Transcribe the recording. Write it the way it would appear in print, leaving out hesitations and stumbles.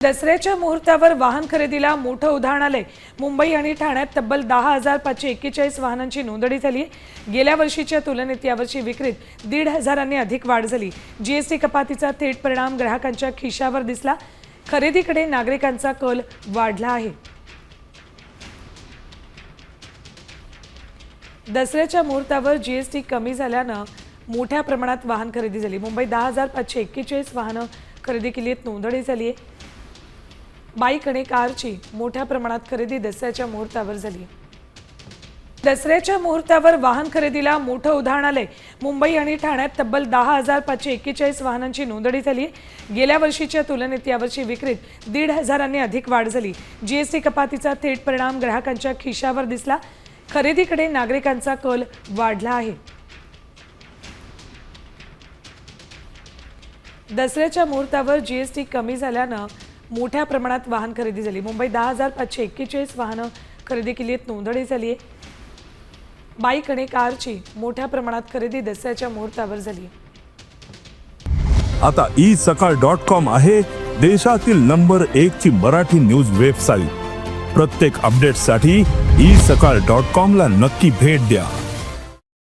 दसऱ्याच्या मुहूर्तावर वाहन खरेदीला मोठं उधाण आलंय। मुंबई आणि ठाण्यात तब्बल 10,541 वाहनांची नोंदणी झाली। गेल्या वर्षीच्या तुलनेत यावर्षी विक्रीत 1,500 अधिक वाढ झाली। जीएसटी कपातीचा थेट परिणाम ग्राहकांच्या खिशावर दिसला। खरेदीकडे नागरिकांचा कल वाढला आहे। दसऱ्याच्या मुहूर्तावर जीएसटी कमी झाल्यानं मोठ्या प्रमाणात वाहन खरेदी झाली। मुंबईत 10,541 वाहनं खरेदी केली आहेत, नोंदणी झाली आहे। बाईक आणि कारची मोठ्या प्रमाणात खरेदी दसऱ्याच्या मुहूर्तावर झाली। दसऱ्याच्या मुहूर्तावर वाहन खरेदीला मोठं उधाण आलंय। मुंबई आणि ठाण्यात तब्बल 10,541 वाहनांची नोंदणी झाली। गेल्या वर्षीच्या तुलनेत यावर्षी विक्रीत 1,500 अधिक वाढ झाली। जीएसटी कपातीचा थेट परिणाम ग्राहकांच्या खिशावर दिसला। खरेदीकडे नागरिकांचा कल वाढला आहे। दसऱ्याच्या मुहूर्तावर जीएसटी कमी झाल्यानं मोठ्या प्रमाणात वाहन खरेदी झाली। मुंबईत 10,541 वाहनं खरेदी केली आहेत, नोंदणी झाली आहे। बाईक आणि कारची मोठ्या प्रमाणात खरेदी दसऱ्याच्या मुहूर्तावर झाली। आता isakal.com आहे देशातील नंबर 1 ची मराठी न्यूज वेबसाईट। प्रत्येक अपडेटसाठी isakal.com ला नक्की भेट द्या।